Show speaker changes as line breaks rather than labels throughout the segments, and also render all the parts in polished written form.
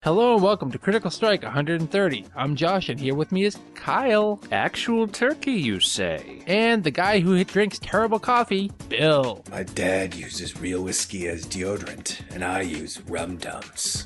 Hello and welcome to Critical Strike 130. I'm Josh and here with me is Kyle.
Actual turkey, you say?
And the guy who drinks terrible coffee, Bill.
My dad uses real whiskey as deodorant, and I use rum dumps.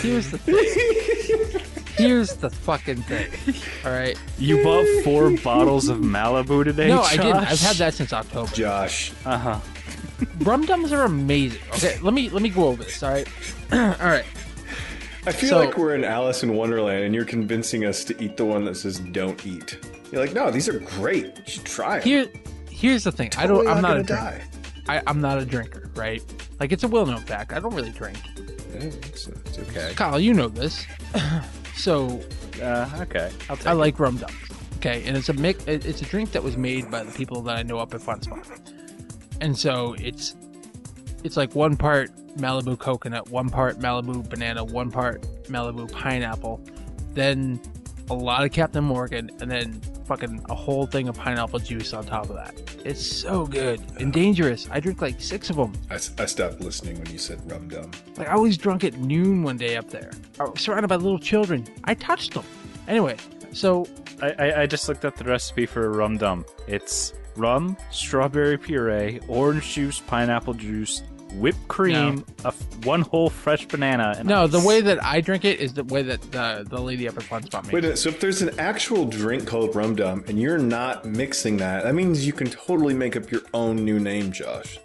Here's the thing. Here's the fucking thing. All right.
You bought 4 bottles of Malibu today,
No,
Josh?
I didn't. I've had that since October.
Josh.
Uh-huh.
Rum dums are amazing. Okay, let me go over this. All right. All right.
I feel like we're in Alice in Wonderland, and you're convincing us to eat the one that says "Don't eat." You're like, no, these are great. You should try them.
Here's the thing.
Totally
I'm not a
gonna
drinker.
die.
I'm not a drinker, right? Like, it's a well-known fact. I don't really drink.
Yeah, it's okay.
Kyle, you know this. So,
Okay. I'll take
I
it.
like rum dums. Okay, and it's a mix. It's a drink that was made by the people that I know up at Fun Spot, and so it's like 1 part Malibu coconut, 1 part Malibu banana, 1 part Malibu pineapple, then a lot of Captain Morgan, and then fucking a whole thing of pineapple juice on top of that. It's so good and dangerous. I drink like 6 of them.
I stopped listening when you said rum dum.
Like, I was drunk at noon one day up there. I was surrounded by little children. I touched them. Anyway, so
I just looked up the recipe for a rum dum. It's rum, strawberry puree, orange juice, pineapple juice, whipped cream, 1 whole fresh banana, and
no,
ice.
the way that I drink it is the way that the lady up at Fun Spot makes
Wait a
it.
minute, so if there's an actual drink called rum dum, and you're not mixing that, that means you can totally make up your own new name, Josh.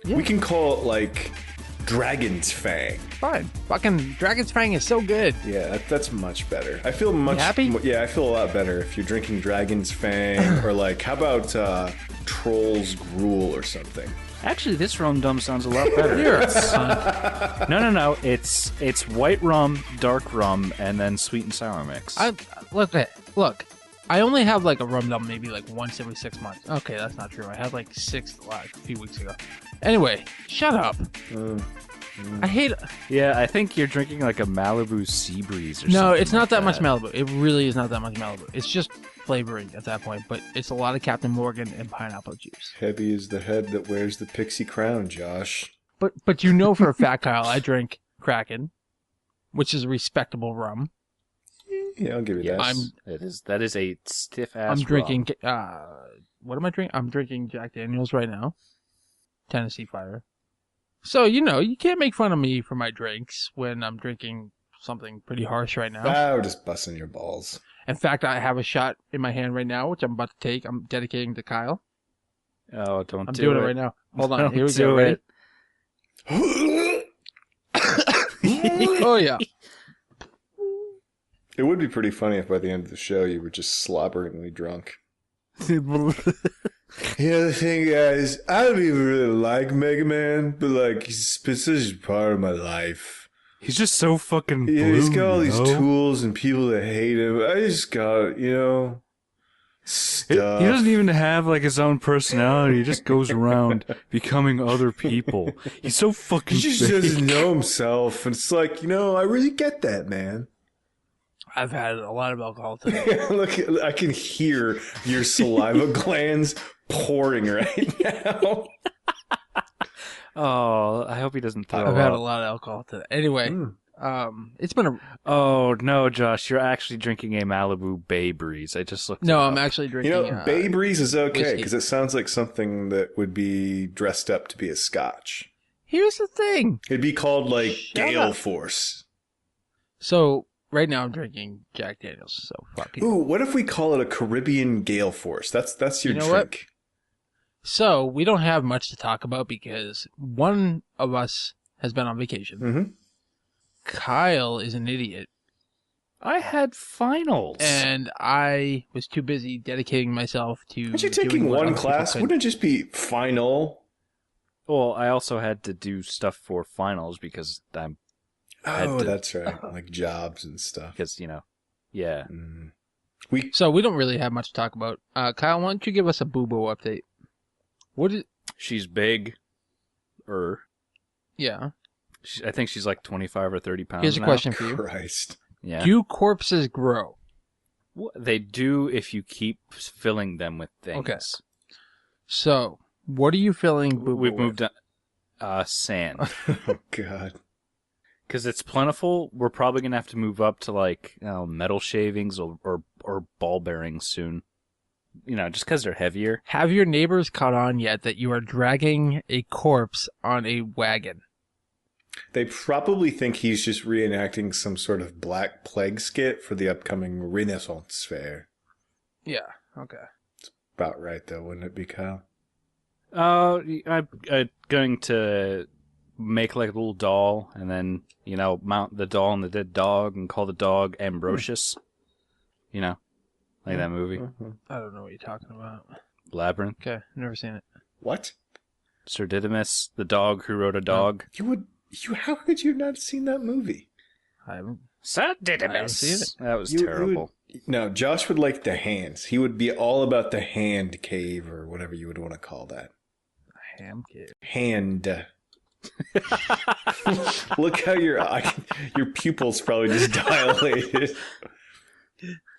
Yeah.
We can call it, like, Dragon's Fang.
Fine. Fucking Dragon's Fang is so good.
Yeah, that's much better. I feel much...
You happy?
Yeah, I feel a lot better if you're drinking Dragon's Fang, or like, how about Troll's Gruel or something?
Actually, this rum dum sounds a lot better.
You're a son.
No. It's white rum, dark rum, and then sweet and sour mix.
Look. I only have like a rum dum maybe like once every 6 months. Okay, that's not true. I had like 6 a few weeks ago. Anyway, shut up. I hate it.
Yeah, I think you're drinking like a Malibu Sea Breeze or something.
No, it's not
like
that much Malibu. It really is not that much Malibu. It's just flavoring at that point, but it's a lot of Captain Morgan and pineapple juice.
Heavy is the head that wears the pixie crown, Josh.
But you know for a fact, Kyle, I drink Kraken, which is a respectable rum.
Yeah, I'll give you that.
That is a stiff ass.
I'm drinking. What am I drinking? I'm drinking Jack Daniels right now. Tennessee Fire. So you can't make fun of me for my drinks when I'm drinking something pretty harsh right now.
we're just busting your balls.
In fact, I have a shot in my hand right now, which I'm about to take. I'm dedicating to Kyle.
Oh, don't
I'm
do
doing
it
it right now. Hold on.
Don't
Here we
do
go. Ready?
it.
Oh yeah.
It would be pretty funny if by the end of the show you were just slobberingly drunk. The thing, guys, I don't even really like Mega Man, but like, he's such a part of my life.
He's just so fucking blue.
Yeah, he's got all these tools and people that hate him. I just got, stuff.
He doesn't even have like his own personality. He just goes around becoming other people. He's so fucking
He just
fake.
doesn't know himself, and it's like, I really get that, man.
I've had a lot of alcohol today.
Look, I can hear your saliva glands pouring right now.
Oh, I hope he doesn't throw
I've had a
up.
lot of alcohol today. Anyway, it's been a...
Oh, no, Josh, you're actually drinking a Malibu Bay Breeze. I just looked
No,
it
I'm
up.
actually drinking...
Bay Breeze is okay,
whiskey.
because it sounds like something that would be dressed up to be a scotch.
Here's the thing.
It'd be called, like,
Shut
Gale
up.
Force.
So, right now I'm drinking Jack Daniels, so fuck you.
Ooh, what if we call it a Caribbean Gale Force? That's your
You know what?
drink.
So, we don't have much to talk about because one of us has been on vacation.
Mm-hmm.
Kyle is an idiot.
I had finals.
And I was too busy dedicating myself to...
Aren't you
doing
taking
what
one
other people
class?
couldn't.
Wouldn't it just be final?
Well, I also had to do stuff for finals because
Oh,
to-
that's right. Like jobs and stuff.
yeah.
Mm.
So, we don't really have much to talk about. Kyle, why don't you give us a Boo-Boo update? What is...
She's big.
Yeah.
I think she's like 25 or 30 pounds.
Here's a
now.
question for you.
Christ.
Yeah.
Do corpses grow?
They do if you keep filling them with things.
Okay. So, what are you filling Boo Boo
We've
with?
moved on. Sand.
Oh, God.
Because it's plentiful, we're probably going to have to move up to like metal shavings or ball bearings soon. Just because they're heavier.
Have your neighbors caught on yet that you are dragging a corpse on a wagon?
They probably think he's just reenacting some sort of Black Plague skit for the upcoming Renaissance Fair.
Yeah, okay.
About right, though, wouldn't it be, Kyle?
I'm going to make like a little doll and then, mount the doll on the dead dog and call the dog Ambrosius. Like that movie.
I don't know what you're talking about.
Labyrinth.
Okay, never seen it.
What?
Sir Didymus, the dog who wrote a dog.
How could you not have seen that movie?
I haven't.
Sir Didymus.
I haven't seen it.
That was terrible.
No, Josh would like the hands. He would be all about the hand cave or whatever you would want to call that.
Ham cave.
Hand. Look how your pupils probably just dilated.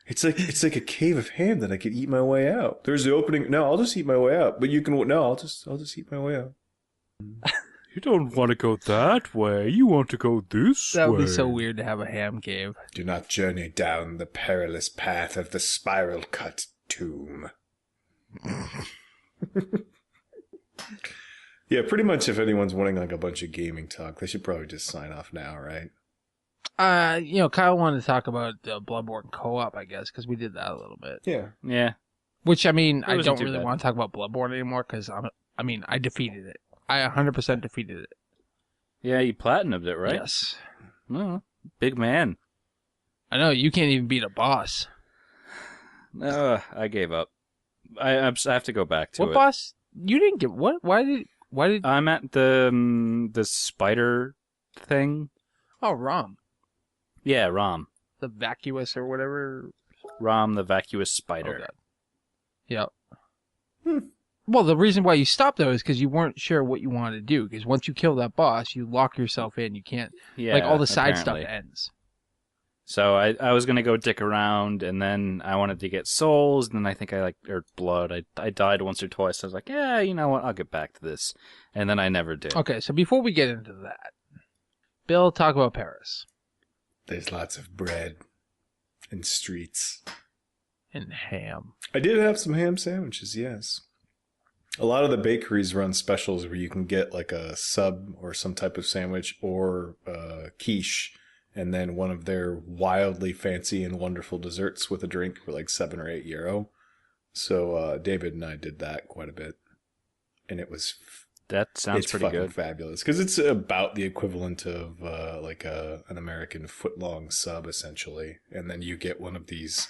It's like a cave of ham that I could eat my way out. There's the opening. No, I'll just eat my way out. But you can. No, I'll just eat my way out.
You don't want to go that way. You want to go this way.
That would be so weird to have a ham cave.
Do not journey down the perilous path of the spiral cut tomb. Yeah, pretty much if anyone's wanting like a bunch of gaming talk, they should probably just sign off now, right?
Kyle wanted to talk about Bloodborne co-op, I guess, because we did that a little bit.
Yeah.
Yeah.
Which, I mean, I
wasn't
don't
too
really
bad.
want to talk about Bloodborne anymore, because, I defeated it. I 100% defeated it.
Yeah, you platinumed it, right?
Yes.
Oh, big man.
I know, you can't even beat a boss.
I gave up. I have to go back to it.
What boss? You didn't get... What? Why did...
I'm at the spider thing.
Oh, Rom.
Yeah, Rom.
The vacuous or whatever.
Rom, the vacuous spider.
Oh, God. Yep. Well, the reason why you stopped, though, is because you weren't sure what you wanted to do. Because once you kill that boss, you lock yourself in. You can't...
Yeah,
all the side
apparently.
stuff ends.
So I was going to go dick around, and then I wanted to get souls, and then I think or blood. I died once or twice. I was like, yeah, you know what? I'll get back to this. And then I never did.
Okay, so before we get into that, Bill, talk about Paris.
There's lots of bread and streets.
And ham.
I did have some ham sandwiches, yes. A lot of the bakeries run specials where you can get like a sub or some type of sandwich or quiche, and then one of their wildly fancy and wonderful desserts with a drink for like €7 or €8. So David and I did that quite a bit, and it was
That sounds pretty
fucking
good.
fabulous because it's about the equivalent of an American footlong sub essentially, and then you get one of these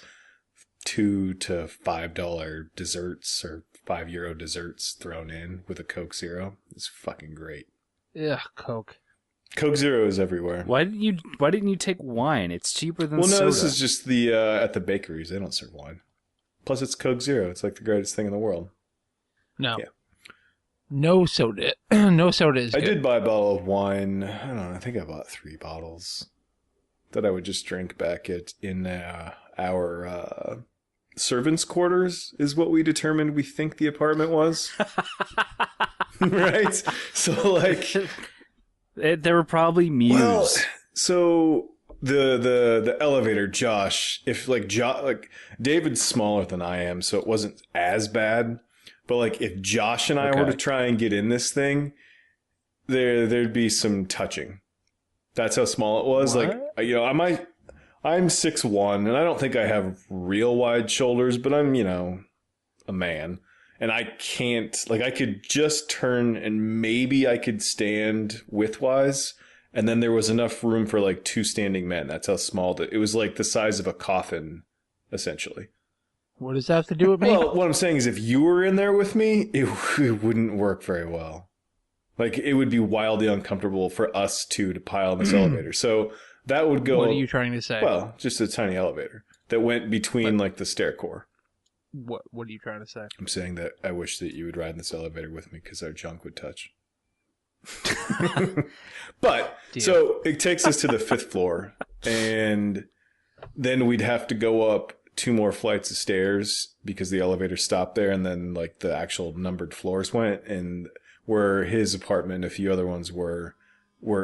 $2 to $5 desserts or €5 desserts thrown in with a Coke Zero. It's fucking great.
Ugh, Coke.
Coke Zero is everywhere.
Why didn't you take wine? It's cheaper than soda.
Well, no, this is just the at the bakeries. They don't serve wine. Plus, it's Coke Zero. It's like the greatest thing in the world.
No.
Yeah.
No soda. No soda is
I
good.
did buy a bottle of wine. I don't know. I think I bought 3 bottles that I would just drink back in our servants' quarters is what we determined we think the apartment was. Right? So, like...
There were probably mews.
Well, so the elevator, Josh, if David's smaller than I am, so it wasn't as bad. But like if Josh and I were to try and get in this thing, there'd be some touching. That's how small it was.
What?
Like I'm 6'1", and I don't think I have real wide shoulders, but I'm a man. And I can't, I could just turn and maybe I could stand widthwise. And then there was enough room for 2 standing men. That's how small it was, like the size of a coffin, essentially.
What does that have to do with me?
Well, what I'm saying is if you were in there with me, it wouldn't work very well. It would be wildly uncomfortable for us two to pile in this elevator. So that would go.
What are you trying to say?
Well, just a tiny elevator that went between the stair core.
What are you trying to say?
I'm saying that I wish that you would ride in this elevator with me because our junk would touch. But
Deal.
so it takes us to the 5th floor, and then we'd have to go up 2 more flights of stairs because the elevator stopped there, and then like the actual numbered floors went, and where his apartment and a few other ones were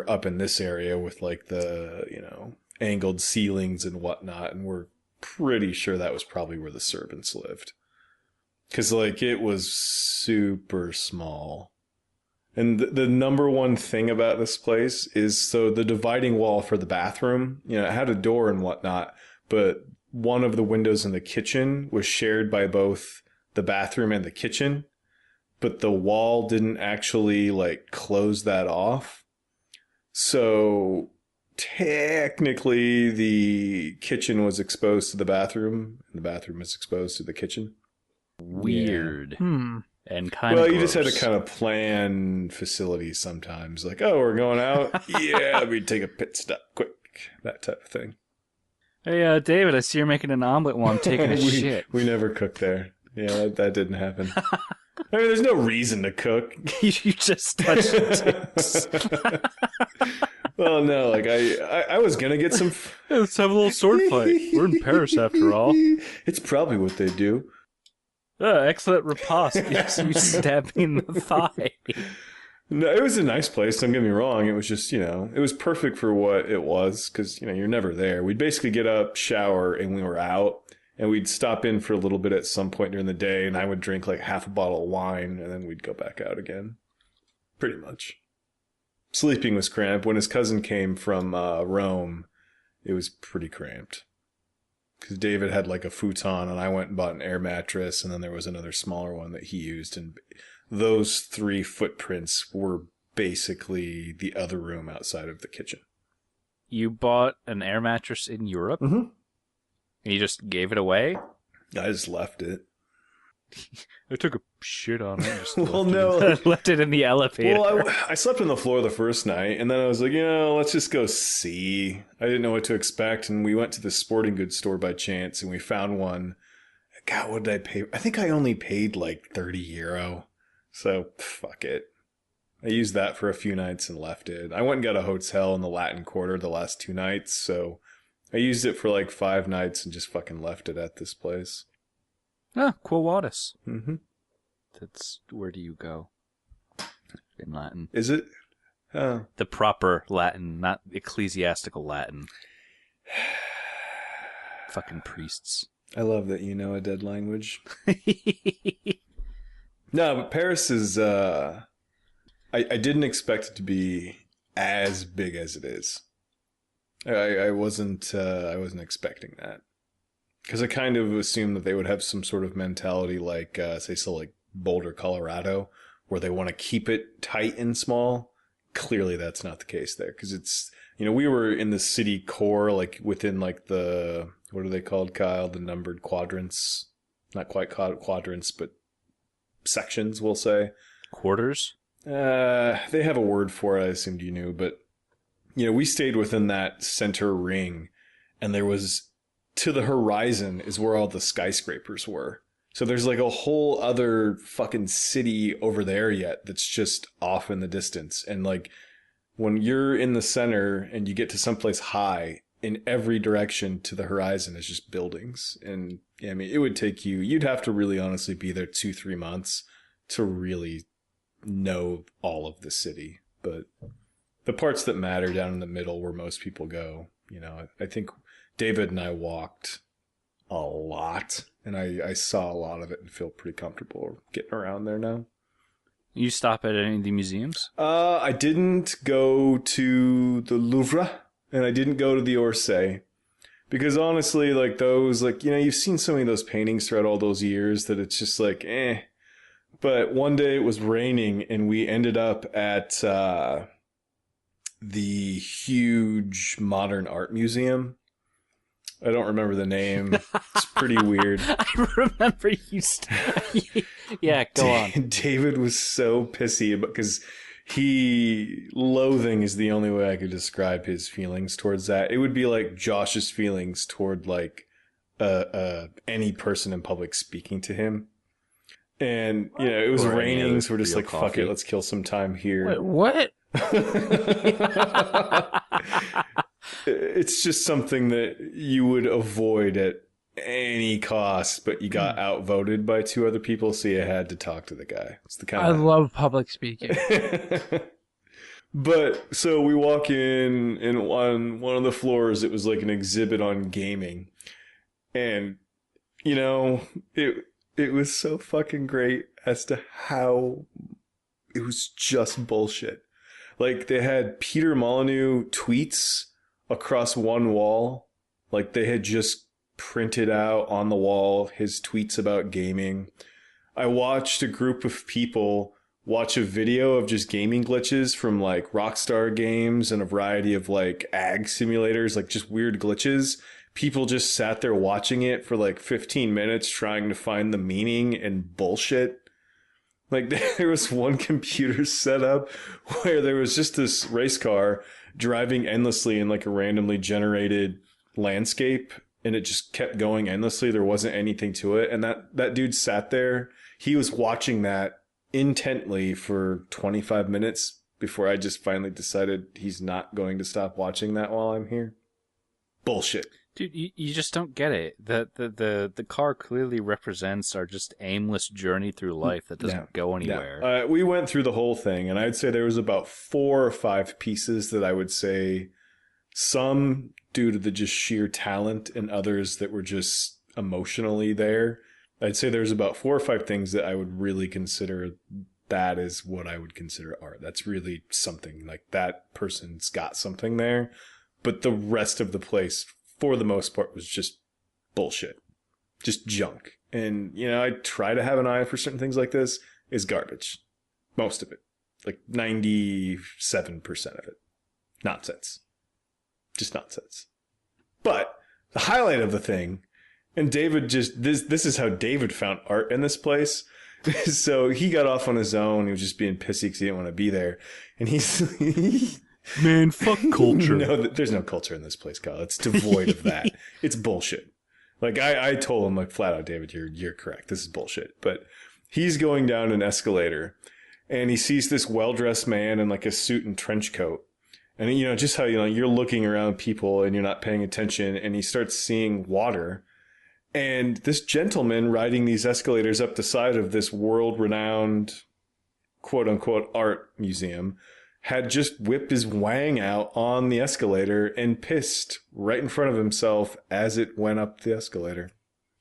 up in this area with like the, you know, angled ceilings and whatnot, and we're pretty sure that was probably where the servants lived. Because, like, it was super small. And the number one thing about this place is, so the dividing wall for the bathroom, you know, it had a door and whatnot, but one of the windows in the kitchen was shared by both the bathroom and the kitchen, but the wall didn't actually, like, close that off. So technically the kitchen was exposed to the bathroom, and the bathroom was exposed to the kitchen.
Weird.
Hmm.
And kind of
Well, you just had to
gross.
kind of plan facilities sometimes. Like, oh, we're going out? Yeah, let me take a pit stop quick. That type of thing.
Hey, David, I see you're making an omelet while I'm taking a shit.
We never cooked there. Yeah, that didn't happen. I mean, there's no reason to cook.
You just touched dicks.
Well, no, like I was going to get some...
Let's have a little sword fight. We're in Paris after all.
It's probably what they do.
Excellent riposte. You stabbed me in the thigh.
No, it was a nice place, don't get me wrong. It was just, you know, it was perfect for what it was because, you know, you're never there. We'd basically get up, shower, and we were out. And we'd stop in for a little bit at some point during the day, and I would drink like half a bottle of wine, and then we'd go back out again. Pretty much. Sleeping was cramped. When his cousin came from Rome, it was pretty cramped. Because David had like a futon, and I went and bought an air mattress, and then there was another smaller one that he used, and those 3 footprints were basically the other room outside of the kitchen.
You bought an air mattress in Europe?
Mm-hmm.
And you just gave it away?
I just left it.
I took a shit on it. Just
Well,
left it in the elevator.
Well, I slept on the floor the first night, and then I was like, you know, let's just go see. I didn't know what to expect, and we went to the sporting goods store by chance, and we found one. God, what did I pay? I think I only paid like €30. So, fuck it. I used that for a few nights and left it. I went and got a hotel in the Latin Quarter the last 2 nights, so I used it for like 5 nights and just fucking left it at this place.
Ah, Quo Vadis.
Mm-hmm.
That's, where do you go? In Latin.
Is it? Oh.
The proper Latin, not ecclesiastical Latin. Fucking priests.
I love that you know a dead language. No, but Paris is, I didn't expect it to be as big as it is. I wasn't expecting that. Because I kind of assumed that they would have some sort of mentality like, like Boulder, Colorado, where they want to keep it tight and small. Clearly that's not the case there. Because it's, you know, we were in the city core, like within like the, what are they called, Kyle? The numbered quadrants. Not quite quadrants, but sections, we'll say.
Quarters?
They have a word for it, I assumed you knew. But, you know, we stayed within that center ring. And there was, to the horizon is where all the skyscrapers were. So there's like a whole other fucking city over there yet that's just off in the distance. And like when you're in the center and you get to someplace high, in every direction to the horizon is just buildings. And I mean, it would take you, you'd have to really honestly be there 2-3 months to really know all of the city. But the parts that matter down in the middle where most people go, you know, I think David and I walked a lot, and I saw a lot of it and feel pretty comfortable getting around there now.
You stop at any of the museums?
I didn't go to the Louvre, and I didn't go to the Orsay. Because honestly, like those, like, you know, you've seen so many of those paintings throughout all those years that it's just like, eh. But one day it was raining, and we ended up at the huge modern art museum. I don't remember the name. It's pretty weird.
I remember you. Yeah, go on.
David was so pissy because loathing is the only way I could describe his feelings towards that. It would be like Josh's feelings toward like any person in public speaking to him. And, it was
Or any
raining,
other
so we're just
real
like, fuck
coffee.
it, let's kill some time here.
Wait, what?
It's just something that you would avoid at any cost, but you got outvoted by two other people, so you had to talk to the guy. It's the kind
I love public speaking.
But so we walk in, and on one of the floors, it was like an exhibit on gaming, and it was so fucking great as to how it was just bullshit. Like, they had Peter Molyneux tweets across one wall. Like, they had just printed out on the wall his tweets about gaming. I watched a group of people watch a video of just gaming glitches from like Rockstar Games and a variety of like ag simulators, like just weird glitches. People just sat there watching it for like 15 minutes trying to find the meaning and bullshit. Like, there was one computer setup where there was just this race car driving endlessly in like a randomly generated landscape, and it just kept going endlessly. There wasn't anything to it. And that dude sat there. He was watching that intently for 25 minutes before I just finally decided he's not going to stop watching that while I'm here. Bullshit.
Dude, you just don't get it. The car clearly represents our just aimless journey through life that doesn't go anywhere.
We went through the whole thing, and I'd say there was about 4 or 5 pieces that I would say, some due to the just sheer talent and others that were just emotionally there. I'd say there's about 4 or 5 things that I would really consider that is what I would consider art. That's really something. Like, that person's got something there. But the rest of the place, for the most part, was just bullshit. Just junk. And, I try to have an eye for certain things like this. Is garbage. Most of it. Like 97% of it. Nonsense. Just nonsense. But the highlight of the thing, and David this is how David found art in this place. So he got off on his own. He was just being pissy because he didn't want to be there. And he's...
Man, fuck culture.
No, there's no culture in this place, Kyle. It's devoid of that. It's bullshit. Like, I told him, like, flat out, David, you're correct. This is bullshit. But he's going down an escalator, and he sees this well-dressed man in, like, a suit and trench coat. And, just how, you're looking around people and you're not paying attention, and he starts seeing water. And this gentleman riding these escalators up the side of this world-renowned, quote-unquote, art museum had just whipped his wang out on the escalator and pissed right in front of himself as it went up the escalator.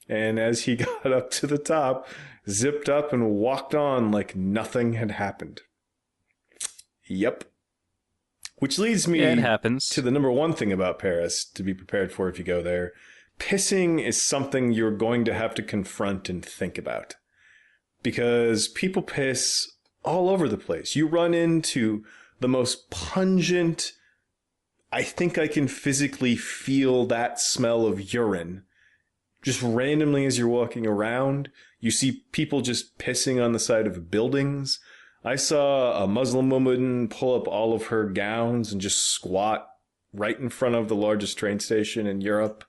And as he got up to the top, zipped up and walked on like nothing had happened. Yep. Which leads me
it happens.
to the number one thing about Paris to be prepared for if you go there. Pissing is something you're going to have to confront and think about. Because people piss all over the place. You run into the most pungent, I think I can physically feel that smell of urine. Just randomly as you're walking around, you see people just pissing on the side of buildings. I saw a Muslim woman pull up all of her gowns and just squat right in front of the largest train station in Europe.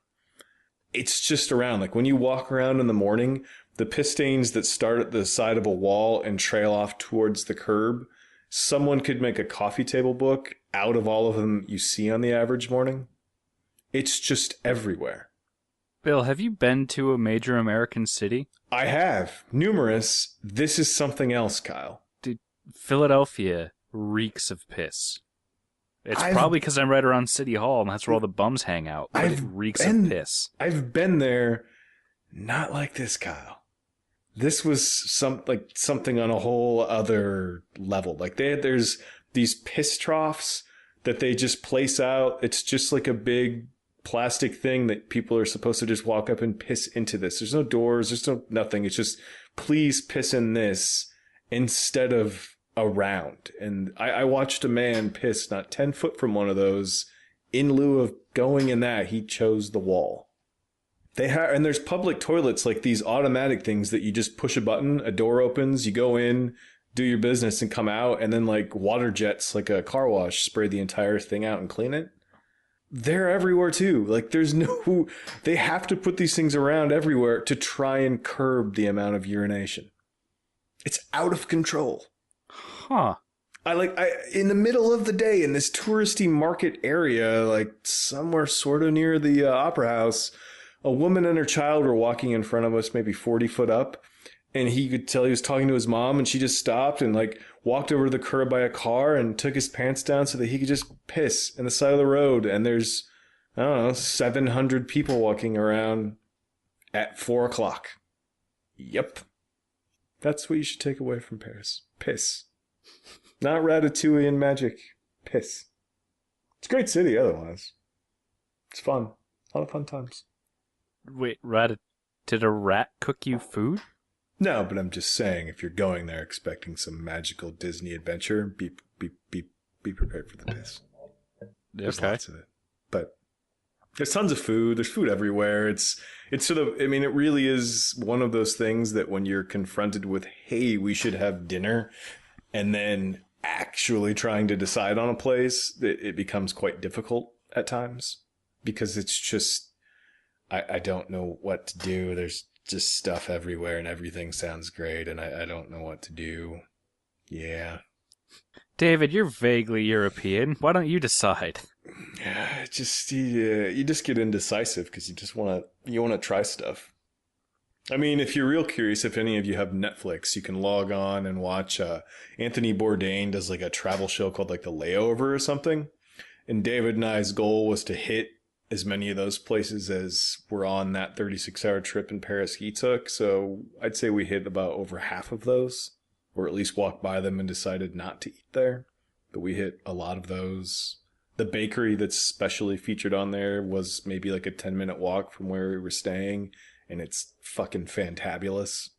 It's just around. Like, when you walk around in the morning, the piss stains that start at the side of a wall and trail off towards the curb, someone could make a coffee table book out of all of them you see on the average morning. It's just everywhere.
Bill, have you been to a major American city?
I have. Numerous. This is something else, Kyle.
Dude, Philadelphia reeks of piss. It's probably because I'm right around City Hall, and that's where all the bums hang out. But it reeks of piss.
I've been there. Not like this, Kyle. This was something on a whole other level. Like, there's these piss troughs that they just place out. It's just like a big plastic thing that people are supposed to just walk up and piss into this. There's no doors. There's nothing. It's just, please piss in this instead of around. And I watched a man piss not 10 foot from one of those. In lieu of going in that, he chose the wall. And there's public toilets, like these automatic things that you just push a button, a door opens, you go in, do your business and come out, and then like water jets, like a car wash, spray the entire thing out and clean it. They're everywhere too. Like, they have to put these things around everywhere to try and curb the amount of urination. It's out of control.
Huh.
I in the middle of the day in this touristy market area, like somewhere sort of near the Opera House, a woman and her child were walking in front of us, maybe 40 foot up. And he could tell he was talking to his mom, and she just stopped and like walked over to the curb by a car and took his pants down so that he could just piss in the side of the road. And there's, I don't know, 700 people walking around at 4 o'clock. Yep. That's what you should take away from Paris. Piss. Not Ratatouille and magic. Piss. It's a great city otherwise. It's fun. A lot of fun times.
Wait, did a rat cook you food?
No, but I'm just saying, if you're going there expecting some magical Disney adventure, be prepared for the piss. There's lots of it. But there's tons of food. There's food everywhere. It's sort of, I mean, it really is one of those things that when you're confronted with, hey, we should have dinner, and then actually trying to decide on a place, it becomes quite difficult at times because it's just, I don't know what to do. There's just stuff everywhere and everything sounds great and I don't know what to do. Yeah.
David, you're vaguely European. Why don't you decide?
Yeah, you just get indecisive because you want to try stuff. I mean, if you're real curious, if any of you have Netflix, you can log on and watch Anthony Bourdain does like a travel show called like The Layover or something. And David and I's goal was to hit as many of those places as were on that 36-hour trip in Paris he took. So I'd say we hit about over half of those, or at least walked by them and decided not to eat there. But we hit a lot of those. The bakery that's specially featured on there was maybe like a 10-minute walk from where we were staying. And it's fucking fantabulous.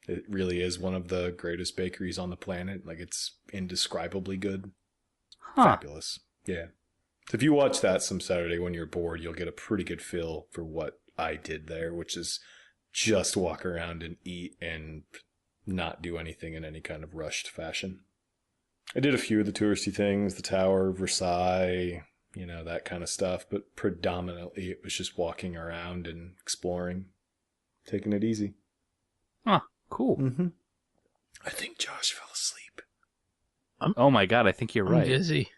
It really is one of the greatest bakeries on the planet. Like, it's indescribably good.
Huh.
Fabulous. Yeah. So if you watch that some Saturday when you're bored, you'll get a pretty good feel for what I did there, which is just walk around and eat and not do anything in any kind of rushed fashion. I did a few of the touristy things, the Tower, Versailles, you know, that kind of stuff. But predominantly it was just walking around and exploring, taking it easy.
Huh, cool.
Mm-hmm. I think Josh fell asleep.
Oh my god, I think you're right.
I'm dizzy.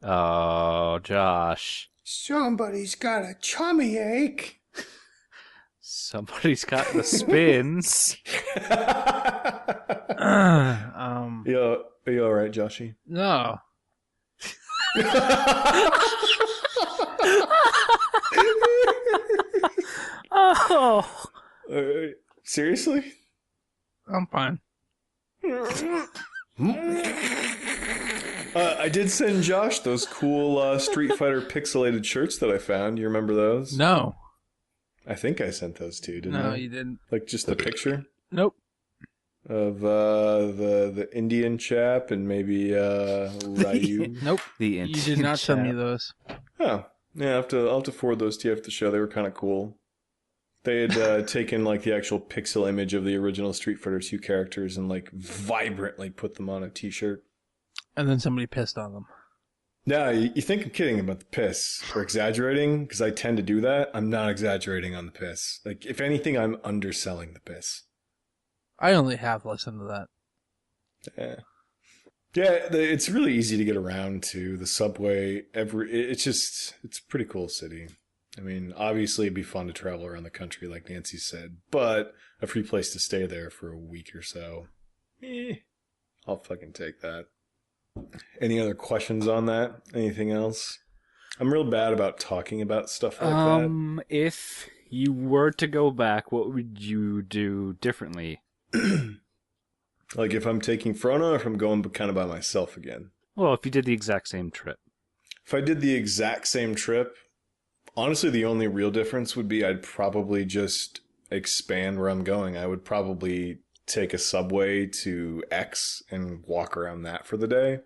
Oh, Josh.
Somebody's got a tummy ache.
Somebody's got the spins.
Yo, are you all right, Joshy?
No.
Oh.
Seriously?
I'm fine.
I did send Josh those cool Street Fighter pixelated shirts that I found. You remember those?
No.
I think I sent those to you, didn't I?
No, you didn't.
Like just the picture
Nope.
of the Indian chap and maybe Ryu.
Nope.
The
You did not send me those.
Oh, yeah. I'll have to forward those to you after the show. They were kind of cool. They had taken like the actual pixel image of the original Street Fighter 2 characters and like vibrantly put them on a t-shirt.
And then somebody pissed on them.
No, you think I'm kidding about the piss or exaggerating because I tend to do that. I'm not exaggerating on the piss. Like, if anything, I'm underselling the piss.
I only half listened to that.
Yeah, it's really easy to get around to. The subway, it's a pretty cool city. I mean, obviously it'd be fun to travel around the country like Nancy said, but a free place to stay there for a week or so, I'll fucking take that. Any other questions on that? Anything else? I'm real bad about talking about stuff like that.
If you were to go back, what would you do differently?
Like if I'm taking Frona or if I'm going kind of by myself again?
Well, if you did the exact same trip.
If I did the exact same trip, honestly, the only real difference would be I'd probably just expand where I'm going. I would probably take a subway to X and walk around that for the day.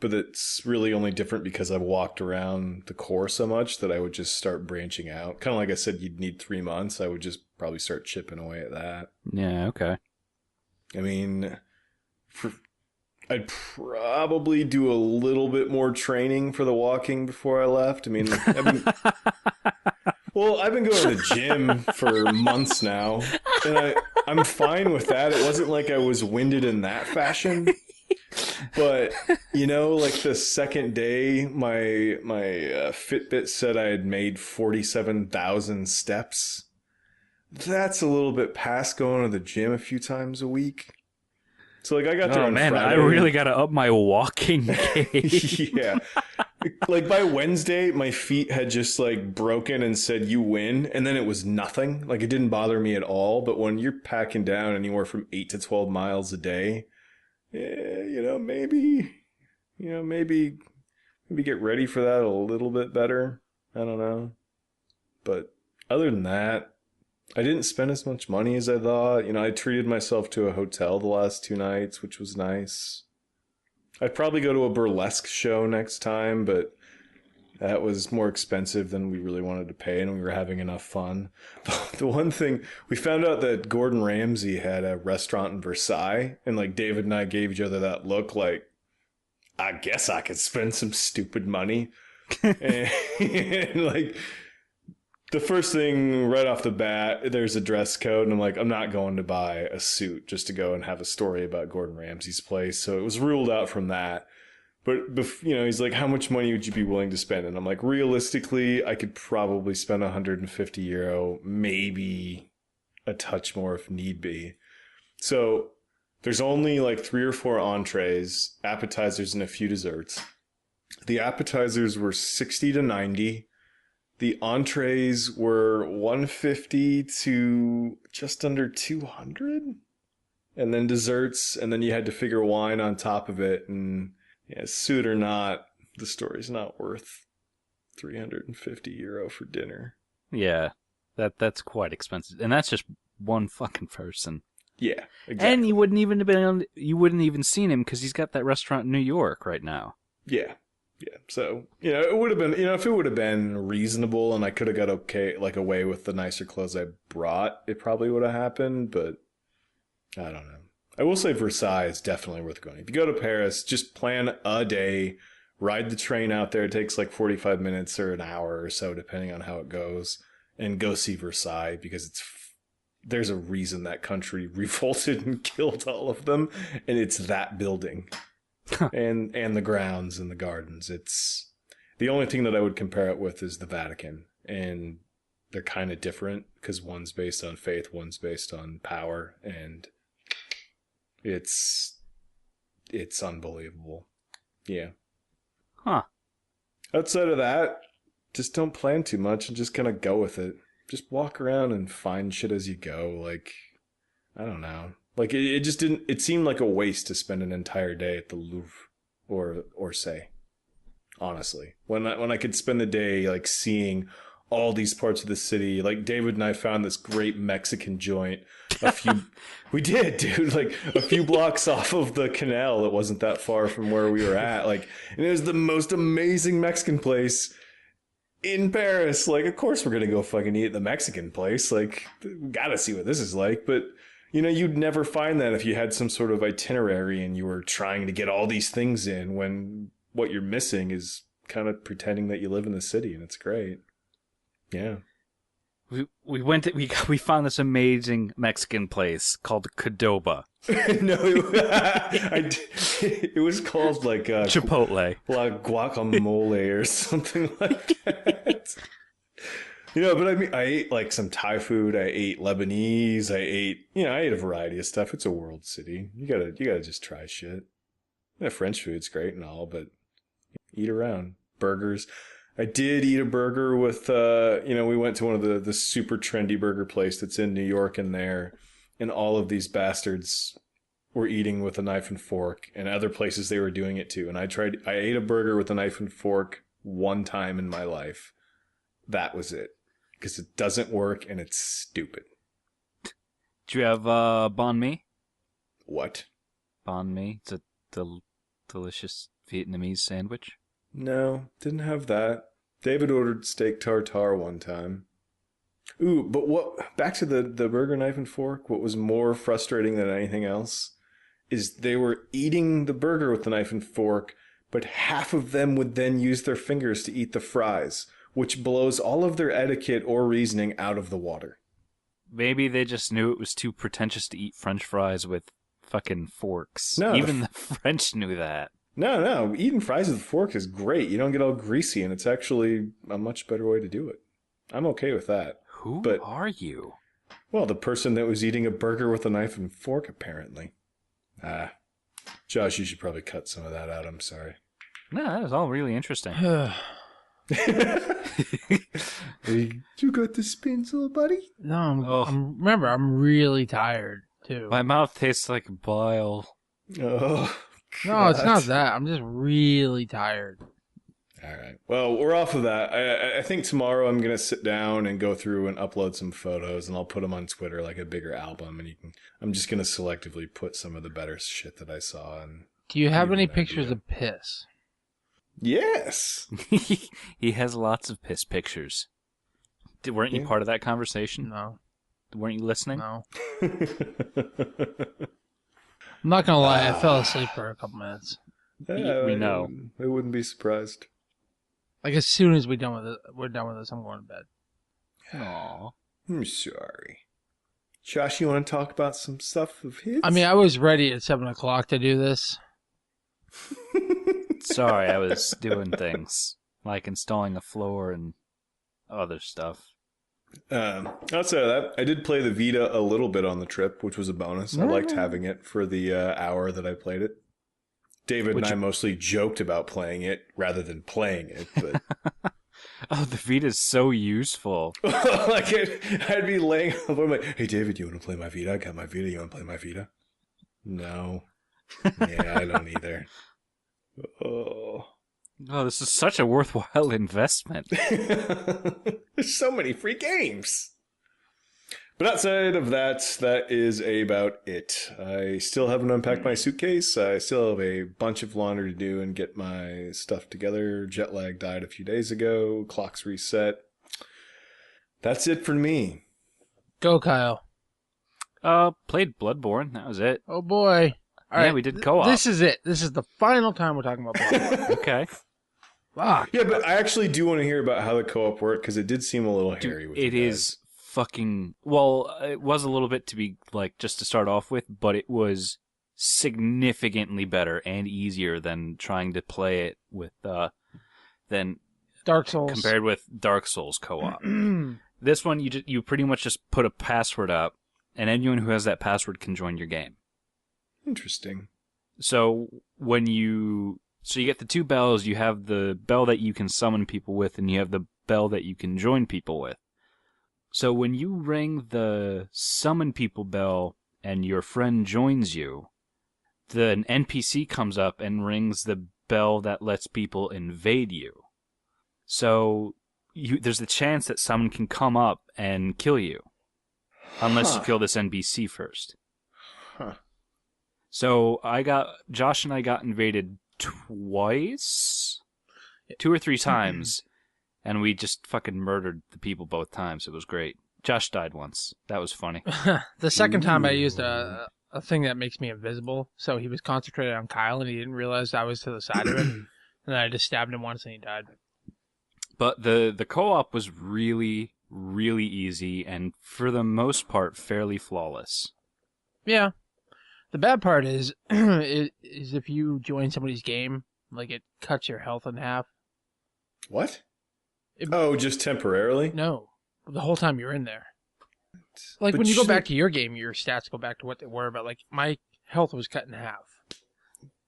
But it's really only different because I've walked around the core so much that I would just start branching out. Kind of like I said, you'd need 3 months. I would just probably start chipping away at that.
Yeah, okay.
I mean, I'd probably do a little bit more training for the walking before I left. I mean, I've been going to the gym for months now, and I'm fine with that. It wasn't like I was winded in that fashion. But, like the second day, my Fitbit said I had made 47,000 steps. That's a little bit past going to the gym a few times a week. So, like, I got there on Friday.
I really got to up my walking game.
Yeah. Like, by Wednesday, my feet had just, like, broken and said, you win. And then it was nothing. Like, it didn't bother me at all. But when you're packing down anywhere from 8 to 12 miles a day, maybe get ready for that a little bit better. I don't know. But other than that, I didn't spend as much money as I thought. I treated myself to a hotel the last 2 nights, which was nice. I'd probably go to a burlesque show next time, but that was more expensive than we really wanted to pay, and we were having enough fun. The one thing, we found out that Gordon Ramsay had a restaurant in Versailles, and like David and I gave each other that look like, I guess I could spend some stupid money. and like, the first thing right off the bat, there's a dress code, and I'm like, I'm not going to buy a suit just to go and have a story about Gordon Ramsay's place. So it was ruled out from that. But, he's like, how much money would you be willing to spend? And I'm like, realistically, I could probably spend €150, maybe a touch more if need be. So there's only like 3 or 4 entrees, appetizers, and a few desserts. The appetizers were 60 to 90. The entrees were 150 to just under 200. And then desserts, and then you had to figure wine on top of it. And yeah, suit or not, the story's not worth €350 for dinner.
Yeah, that's quite expensive. And that's just one fucking person.
Yeah, exactly.
And you wouldn't even seen him because he's got that restaurant in New York right now.
Yeah. Yeah, so, it would have been, if it would have been reasonable and I could have got away with the nicer clothes I brought, it probably would have happened, but I don't know. I will say Versailles is definitely worth going. If you go to Paris, just plan a day, ride the train out there. It takes like 45 minutes or an hour or so, depending on how it goes, and go see Versailles because there's a reason that country revolted and killed all of them, and it's that building. and the grounds and the gardens. It's the only thing that I would compare it with is the Vatican, and they're kind of different because one's based on faith, one's based on power, and it's unbelievable. Yeah.
Huh.
Outside of that, just don't plan too much and just kind of go with it. Just walk around and find shit as you go. Like, I don't know. Like, it just didn't... It seemed like a waste to spend an entire day at the Louvre or Orsay. Honestly. When I could spend the day, like, seeing all these parts of the city. Like, David and I found this great Mexican joint. We did, dude. Like, a few blocks off of the canal. It wasn't that far from where we were at. Like, and it was the most amazing Mexican place in Paris. Like, of course we're gonna go fucking eat at the Mexican place. Like, gotta see what this is like. But... you'd never find that if you had some sort of itinerary and you were trying to get all these things in when what you're missing is kind of pretending that you live in the city, and it's great. Yeah.
We found this amazing Mexican place called Qdoba.
No, it was called like
Chipotle.
Like Guacamole or something like that. But I mean, I ate like some Thai food. I ate Lebanese. I ate a variety of stuff. It's a world city. You gotta just try shit. Yeah, French food's great and all, but eat around. Burgers. I did eat a burger with, we went to one of the super trendy burger place that's in New York and all of these bastards were eating with a knife and fork, and other places they were doing it too. And I ate a burger with a knife and fork one time in my life. That was it. Because it doesn't work and it's stupid.
Do you have banh mi?
What?
Banh mi. It's a delicious Vietnamese sandwich.
No, didn't have that. David ordered steak tartare one time. Ooh, but back to the burger knife and fork, what was more frustrating than anything else is they were eating the burger with the knife and fork, but half of them would then use their fingers to eat the fries, which blows all of their etiquette or reasoning out of the water.
Maybe they just knew it was too pretentious to eat French fries with fucking forks.
No,
Even the French knew that.
No. Eating fries with a fork is great. You don't get all greasy, and it's actually a much better way to do it. I'm okay with that.
Who are you?
Well, the person that was eating a burger with a knife and fork, apparently. Josh, you should probably cut some of that out. I'm sorry.
No, that was all really interesting.
You got the spinzel, buddy?
No, I'm really tired, too.
My mouth tastes like bile.
Oh,
no, it's not that. I'm just really tired.
All right. Well, we're off of that. I think tomorrow I'm going to sit down and go through and upload some photos, and I'll put them on Twitter like a bigger album. And I'm just going to selectively put some of the better shit that I saw. And
do you have any pictures of piss?
Yes.
He has lots of piss pictures. Weren't you part of that conversation?
No.
Weren't you listening?
No. I'm not going to lie. I fell asleep for a couple minutes.
We know.
I wouldn't be surprised.
Like, as soon as we're done with this, I'm going to bed.
Aw.
I'm sorry. Josh, you want to talk about some stuff of his?
I mean, I was ready at 7 o'clock to do this.
Sorry, I was doing things. Like installing a floor and other stuff.
Outside of that, I did play the Vita a little bit on the trip, which was a bonus. I liked having it for the hour that I played it. David and I mostly joked about playing it rather than playing it. But
oh, the Vita's so useful.
Like I'd be laying on the floor, I'm like, hey, David, you want to play my Vita? I got my Vita. You want to play my Vita? No. Yeah, I don't either. Oh,
this is such a worthwhile investment.
There's so many free games. But outside of that, that is about it. I still haven't unpacked my suitcase. I still have a bunch of laundry to do and get my stuff together. Jet lag died a few days ago. Clock's reset. That's it for me.
Go, Kyle.
Played Bloodborne. That was it.
Oh, boy. All right,
we did co-op.
This is it. This is the final time we're talking about Bloodborne.
Okay.
Fuck.
Yeah, but I actually do want to hear about how the co-op worked because it did seem a little hairy with
it
you guys.
Is fucking... Well, it was a little bit to be, like, just to start off with, but it was significantly better and easier than trying to play it with, than...
Dark Souls.
Compared with Dark Souls co-op. This one, you pretty much just put a password up, and anyone who has that password can join your game.
Interesting.
So you get the two bells. You have the bell that you can summon people with, and you have the bell that you can join people with. So when you ring the summon people bell and your friend joins you, an NPC comes up and rings the bell that lets people invade you. So there's the chance that someone can come up and kill you, unless you kill this NPC first.
Huh.
So Josh and I got invaded twice, 2 or 3 times, and we just fucking murdered the people both times. It was great. Josh died once. That was funny.
The second time I used a thing that makes me invisible, so he was concentrated on Kyle and he didn't realize I was to the side of him, and I just stabbed him once and he died.
But the co-op was really, really easy and for the most part fairly flawless. Yeah.
The bad part is if you join somebody's game, like it cuts your health in half.
What? Just temporarily?
No, the whole time you're in there. Like when you go back to your game, your stats go back to what they were, but like my health was cut in half.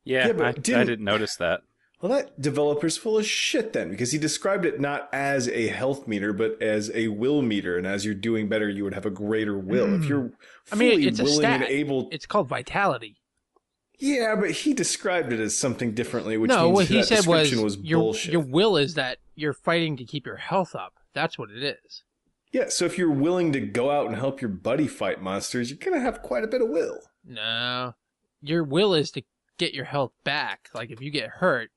Yeah, I didn't notice that.
Well, that developer's full of shit then, because he described it not as a health meter, but as a will meter, and as you're doing better, you would have a greater will. If you're fully
it's a
willing
stat.
and able...
It's called vitality.
Yeah, but he described it as something differently, which
no,
means
what he
that
said
description
was
bullshit.
Your will is that you're fighting to keep your health up. That's what it is.
Yeah, so if you're willing to go out and help your buddy fight monsters, you're going to have quite a bit of will.
No, your will is to get your health back. Like if you get hurt,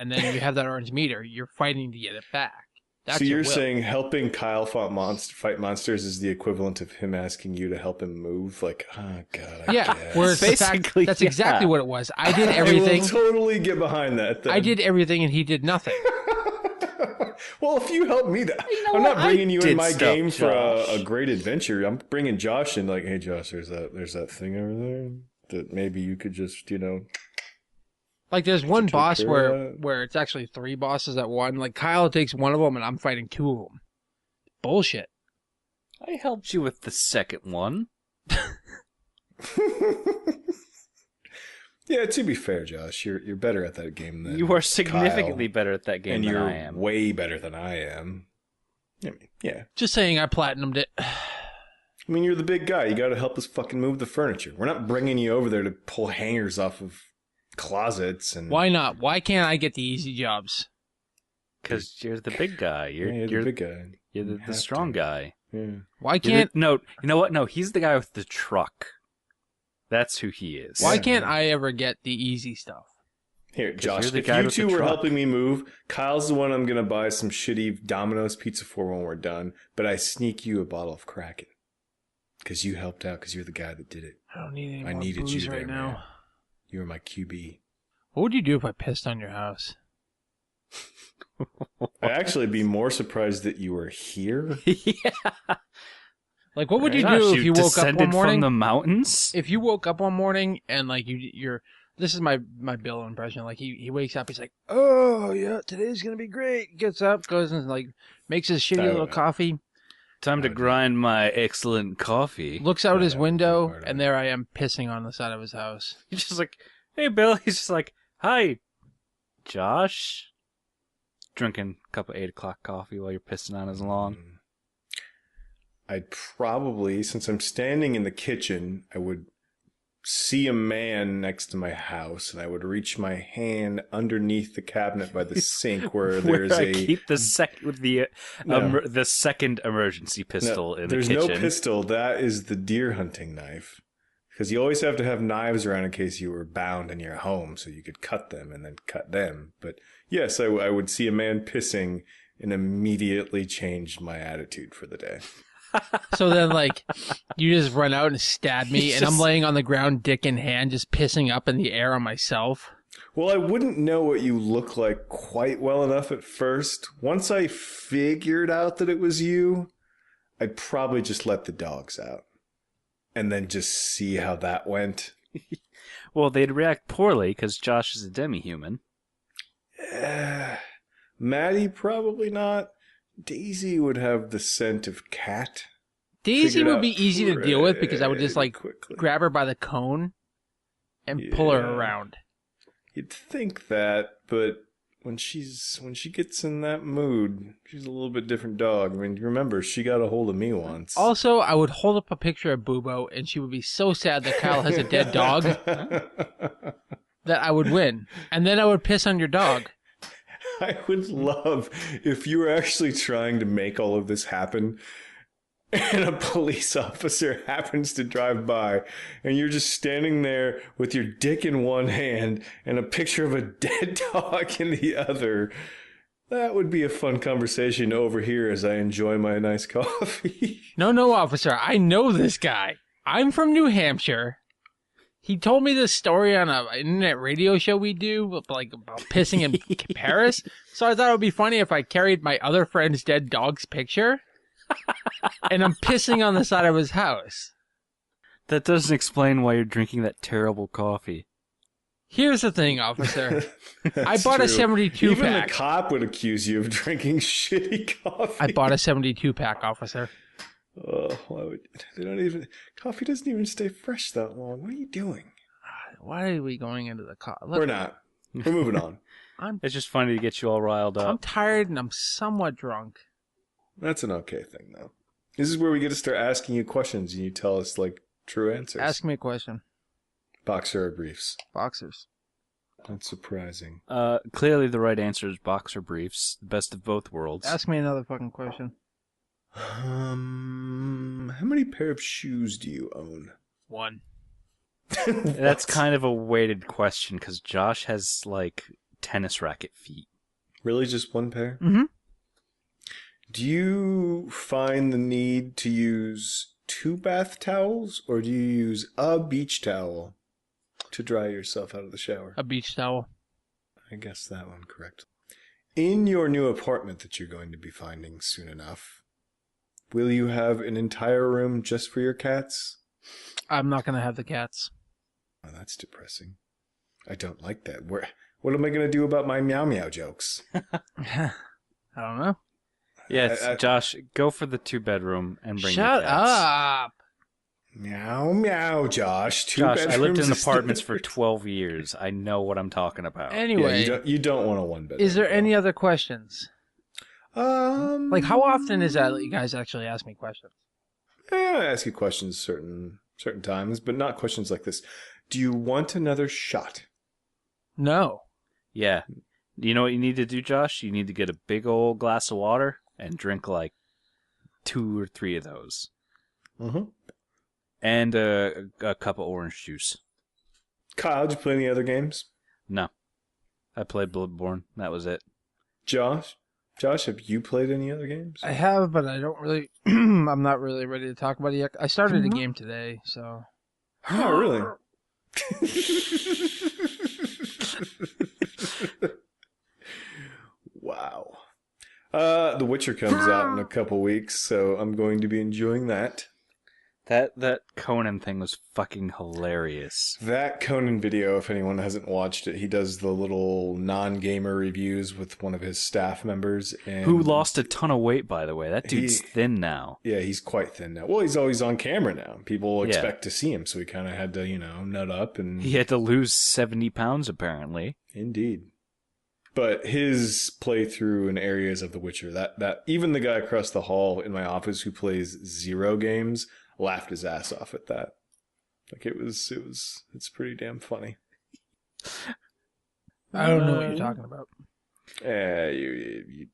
and then you have that orange meter, you're fighting to get it back. That's
so you're
your will.
saying helping Kyle fight monsters is the equivalent of him asking you to help him move? Like, oh, God, I guess.
Whereas
Basically,
that's exactly what it was. I did everything.
I will totally get behind that, then.
I did everything, and he did nothing.
Well, if you help me,
know
I'm
what?
not bringing you in
did
my
stuff,
game for
Josh.
a great adventure. I'm bringing Josh in, like, hey, Josh, there's that thing over there that maybe you could just,
Like, there's one
take
boss
care of that?
where it's actually 3 bosses at one. Like, Kyle takes one of them, and I'm fighting 2 of them. Bullshit.
I helped you with the second one.
Yeah, to be fair, Josh, you're better at that game than
You are significantly
Kyle,
better at that game
and
than
you're
I am.
way better than I am. I mean, yeah.
Just saying I platinumed it.
I mean, you're the big guy. You got to help us fucking move the furniture. We're not bringing you over there to pull hangers off of closets and.
Why not? Why can't I get the easy jobs?
Because you're the big guy.
You're the big guy.
You're
You
the
have
strong
to.
guy.
Yeah.
Why can't
No, you know what? No, he's the guy with the truck. That's who he is.
Why
Yeah.
can't I ever get the easy stuff?
Here,
'Cause
Josh,
you're the
if
guy
you
with the
two were
truck.
helping me move, Kyle's the one I'm going to buy some shitty Domino's pizza for when we're done, but I sneak you a bottle of Kraken. Because you helped out, because you're the guy that did it.
I don't need any
I
more
needed
booze
you
right
there,
now.
man. You were my QB.
What would you do if I pissed on your house?
I'd actually be more surprised that you were here.
Yeah.
Like, what would you
Gosh,
do if you woke up
descended
one morning?
from the mountains?
If you woke up one morning and like you're this is my Bill impression. Like he wakes up, he's like, oh yeah, today's gonna be great. Gets up, goes and like makes his shitty little coffee,
Time to grind my excellent coffee.
looks out
Yeah,
his
that would be
window,
part of
and
it.
there I am pissing on the side of his house.
He's just like, hey, Bill. He's just like, hi, Josh. Drinking a cup of 8 o'clock coffee while you're pissing on his lawn.
I'd probably, since I'm standing in the kitchen, I would see a man next to my house, and I would reach my hand underneath the cabinet by the sink where there's
I
a.
keep the
No.
the second emergency pistol in the
There's
kitchen.
no pistol. That is the deer hunting knife. Because you always have to have knives around in case you were bound in your home, so you could cut them and then cut them. But yes, I would see a man pissing and immediately changed my attitude for the day.
So then, like, you just run out and stab me,
He's
and I'm
just-
laying on the ground, dick in hand, just pissing up in the air on myself.
Well, I wouldn't know what you look like quite well enough at first. Once I figured out that it was you, I'd probably just let the dogs out. And then just see how that went.
Well, they'd react poorly because Josh is a demi-human.
Maddie, probably not. Daisy would have the scent of cat.
Daisy
Figured
would
out
be easy to deal with because I would just like
pretty quickly.
grab her by the cone and pull her
Yeah.
around.
You'd think that, but when she gets in that mood, she's a little bit different dog. I mean, remember, she got a hold of me once.
Also, I would hold up a picture of Bubo, and she would be so sad that Kyle has a dead dog that I would win. And then I would piss on your dog.
I would love if you were actually trying to make all of this happen and a police officer happens to drive by and you're just standing there with your dick in one hand and a picture of a dead dog in the other. That would be a fun conversation to overhear as I enjoy my nice coffee.
No, officer, I know this guy. I'm from New Hampshire. He told me this story on an internet radio show we do, like about pissing in Paris. So I thought it would be funny if I carried my other friend's dead dog's picture, and I'm pissing on the side of his house.
That doesn't explain why you're drinking that terrible coffee.
Here's the thing, officer. I bought
True.
a 72
Even
pack.
the cop would accuse you of drinking shitty coffee.
I bought a 72 pack, officer.
Oh, why would they don't even coffee doesn't even stay fresh that long. What are you doing?
Why are we going into the car?
We're not. We're moving on.
It's just funny to get you all riled
I'm
up.
tired and I'm somewhat drunk.
That's an okay thing, though. This is where we get to start asking you questions and you tell us, like, true answers.
Ask me a question.
Boxer or briefs?
Boxers.
That's surprising.
Clearly the right answer is boxer briefs, the best of both worlds.
Ask me another fucking question.
How many pair of shoes do you own?
One.
That's kind of a weighted question because Josh has like tennis racket feet.
Really just one pair?
Mm-hmm.
Do you find the need to use 2 bath towels or do you use a beach towel to dry yourself out of the shower?
A beach towel.
I guess that one correct. In your new apartment that you're going to be finding soon enough, will you have an entire room just for your cats?
I'm not gonna have the cats.
Oh, that's depressing. I don't like that. What am I going to do about my meow meow jokes?
I don't know.
Yes, Josh, go for the 2-bedroom and bring
Shut
the cats.
up.
Meow meow, Josh.
Josh, I lived in
bedrooms
apartments for
is-
12 years. I know what I'm talking about.
Anyway,
Yeah, you don't want a 1-bedroom.
is there any other questions? Like, how often is that you guys actually ask me questions?
I ask you questions certain times, but not questions like this. Do you want another shot?
No.
Yeah. You know what you need to do, Josh? You need to get a big old glass of water and drink like 2 or 3 of those.
Mm-hmm.
And a cup of orange juice.
Kyle, did you play any other games?
No. I played Bloodborne. That was it.
Josh, have you played any other games?
I have, but I don't really... I'm not really ready to talk about it yet. I started a game today, so...
Oh, really? Wow. The Witcher comes out in a couple weeks, so I'm going to be enjoying that.
That Conan thing was fucking hilarious.
That Conan video, if anyone hasn't watched it, he does the little non-gamer reviews with one of his staff members. And
Who lost a ton of weight, by the way. That dude's thin now.
Yeah, he's quite thin now. Well, he's always on camera now. People expect to see him, so he kind of had to, nut up. And
He had to lose 70 pounds, apparently.
Indeed. But his playthrough in areas of The Witcher, that even the guy across the hall in my office who plays 0 games laughed his ass off at that. Like it's pretty damn funny.
I don't know what you're talking about.
You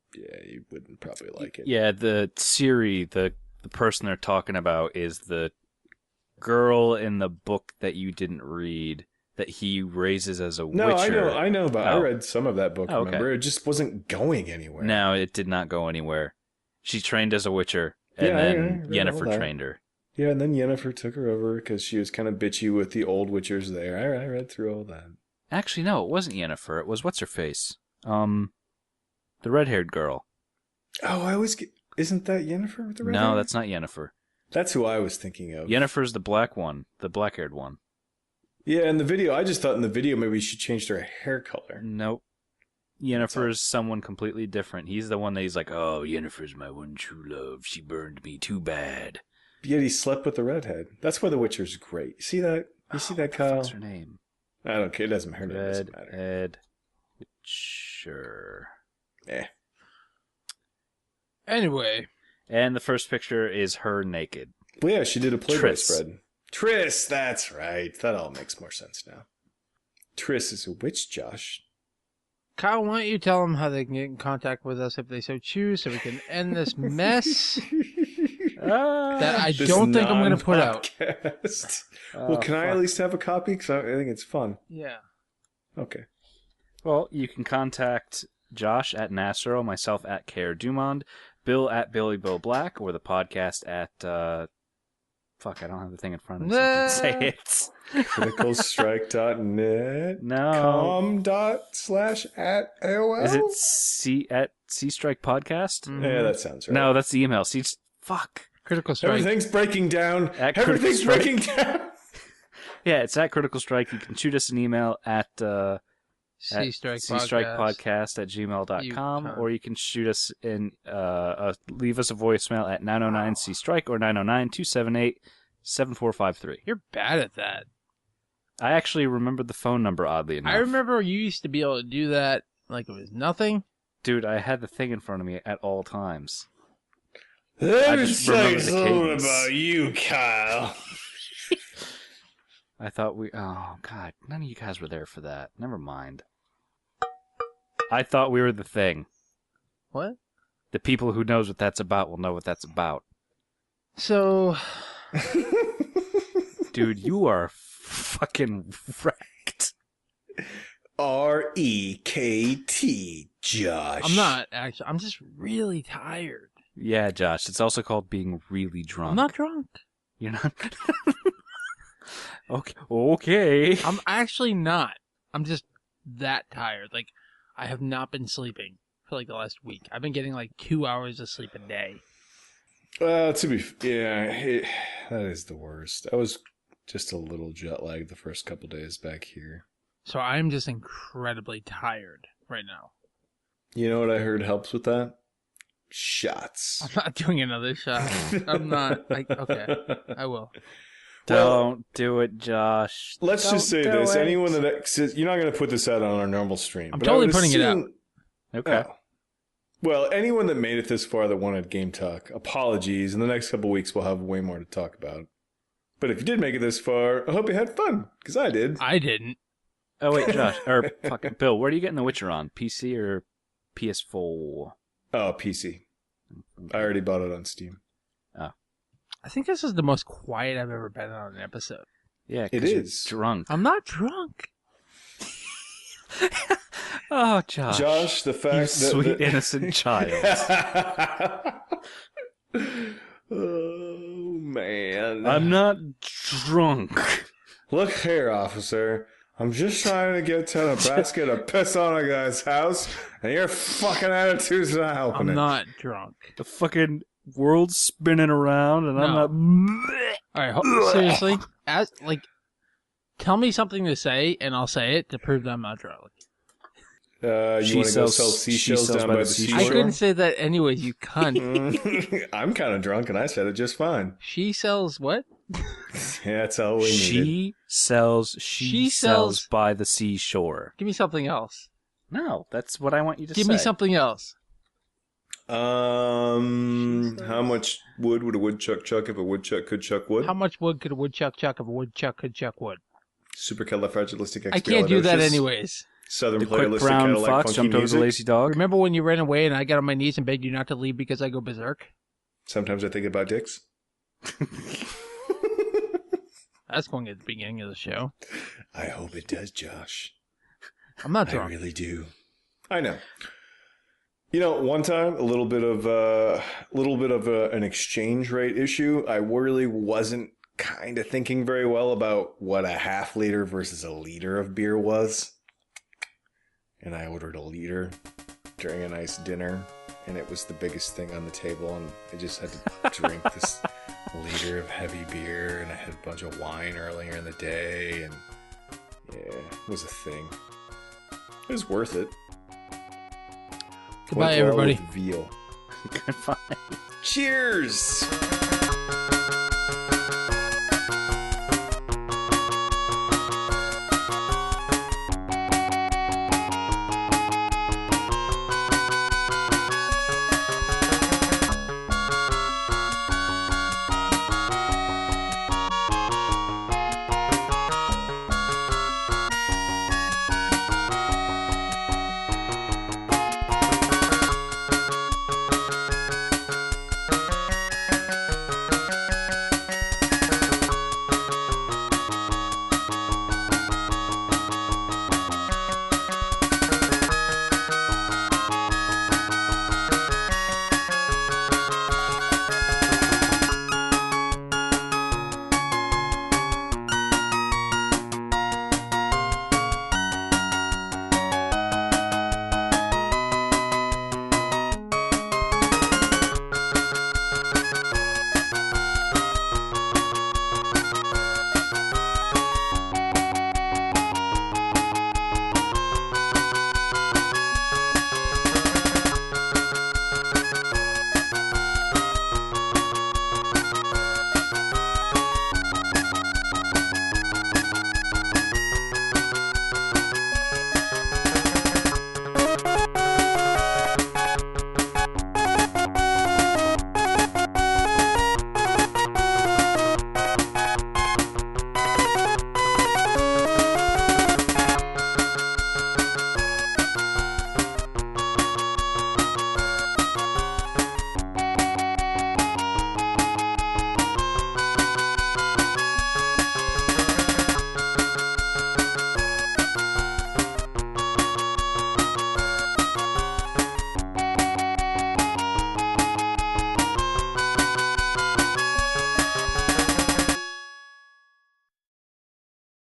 wouldn't probably like it.
Yeah, the Ciri, the person they're talking about is the girl in the book that you didn't read that he raises as a
No,
witcher.
I know, but I read some of that book,
Oh, okay.
remember? It just wasn't going anywhere.
No, it did not go anywhere. She trained as a witcher, and
Yeah,
then
I read all
Yennefer
that.
trained her.
Yeah, and then Yennefer took her over because she was kind of bitchy with the old witchers there. I read through all that.
Actually, no, it wasn't Yennefer. It was what's-her-face? The red-haired girl.
Oh, I always get... Isn't that Yennefer with the red
No,
hair?
that's not Yennefer.
That's who I was thinking of.
Yennefer's the black one, the black-haired one.
Yeah, in the video, I just thought in the video maybe she changed her hair color.
Nope. Yennefer's someone completely different. He's the one that he's like, oh, Yennefer's my one true love. She burned me too bad.
Yet he slept with the redhead. That's why The Witcher's great. See that? You see that, Kyle?
What's her name?
I don't care. It doesn't matter. Her name doesn't matter.
Red Witcher.
Anyway.
And the first picture is her naked.
Well, yeah, she did a Playboy
Triss.
spread. Triss, that's right. That all makes more sense now. Triss is a witch, Josh.
Kyle, why don't you tell them how they can get in contact with us if they so choose so we can end this mess that I
This
don't think I'm going to put out.
non-podcast. Well, can I at least have a copy? Because I think it's fun.
Yeah.
Okay.
Well, you can contact Josh at Nasro, myself at Care Dumond, Bill at Billy Bill Black, or the podcast at fuck, I don't have the thing in front of me. So I can say it.
Criticalstrike.net.
No.
com./@AOL.
Is it C at C Strike Podcast?
Yeah, that sounds right.
No, that's the email. Fuck.
Critical Strike.
Everything's breaking down.
At
Everything's
Critical
breaking down.
Yeah, it's at Critical Strike. You can shoot us an email at
C-Strike
cstrikepodcast at gmail.com, or you can shoot us in leave us a voicemail at 909 C Strike or 909-278-7453.
You're bad at that.
I actually remembered the phone number, oddly enough.
I remember you used to be able to do that like it was nothing.
Dude, I had the thing in front of me at all times.
Let
me
me
tell you
say
something
something
about
about you, Kyle.
I thought oh, God, none of you guys were there for that. Never mind. I thought we were the thing.
What?
The people who knows what that's about will know what that's about.
So...
Dude, you are fucking wrecked.
REKT, Josh.
I'm not, actually. I'm just really tired.
Yeah, Josh, it's also called being really drunk.
I'm not drunk.
You're not? Okay.
I'm actually not. I'm just that tired. Like, I have not been sleeping. for like the last week. I've been getting like 2 hours of sleep a day.
That is the worst. I was just a little jet lagged the first couple days back here.
So I'm just incredibly tired right now.
You know what I heard helps with that? Shots.
I'm not doing another shot. I'm not. Okay, I will.
Don't do it, Josh.
Let's just say this. Anyone that... You're not going to put this out on our normal stream.
I'm totally putting it out.
Okay.
Well, anyone that made it this far that wanted Game Talk, apologies. In the next couple weeks, we'll have way more to talk about. But if you did make it this far, I hope you had fun, because I did.
I didn't.
Oh, wait, Josh. Or, fucking Bill, where are you getting The Witcher on? PC or PS4?
Oh, PC. I already bought it on Steam.
Oh.
I think this is the most quiet I've ever been on an episode.
Yeah,
it is.
You're drunk.
I'm not drunk.
Oh, Josh.
Josh, the fact
you sweet, innocent child.
Oh, man.
I'm not drunk.
Look here, officer. I'm just trying to get to Nebraska to piss on a guy's house, and your fucking attitude's not helping it.
I'm not drunk.
The fucking world's spinning around, and I'm not...
All right, seriously? Tell me something to say, and I'll say it to prove that I'm not drunk.
You want to go sell seashells down by the seashore?
I couldn't say that anyways, you cunt.
I'm kind of drunk, and I said it just fine.
She sells what?
Yeah, that's all we needed.
She sells by the seashore.
Give me something else.
No, that's what I want you to say.
Give me something else.
How much wood would a woodchuck chuck if a woodchuck could chuck wood?
How much wood could a woodchuck chuck if a woodchuck could chuck wood?
Supercalifragilisticexpialidocious.
I can't do that anyways.
Southern
the quick
playalistic
brown
Cadillac
fox
funky
jumped over
music.
the lazy dog.
Remember when you ran away and I got on my knees and begged you not to leave because I go berserk?
Sometimes I think about dicks.
That's going at the beginning of the show.
I hope it does, Josh.
I'm not drunk.
I really do. I know. You know, one time, a little bit of an exchange rate issue. I really wasn't kind of thinking very well about what a half liter versus a liter of beer was. And I ordered a liter during a nice dinner, and it was the biggest thing on the table, and I just had to drink this liter of heavy beer, and I had a bunch of wine earlier in the day, and yeah, it was a thing. It was worth it.
Goodbye, everybody.
Veal.
Goodbye.
Cheers!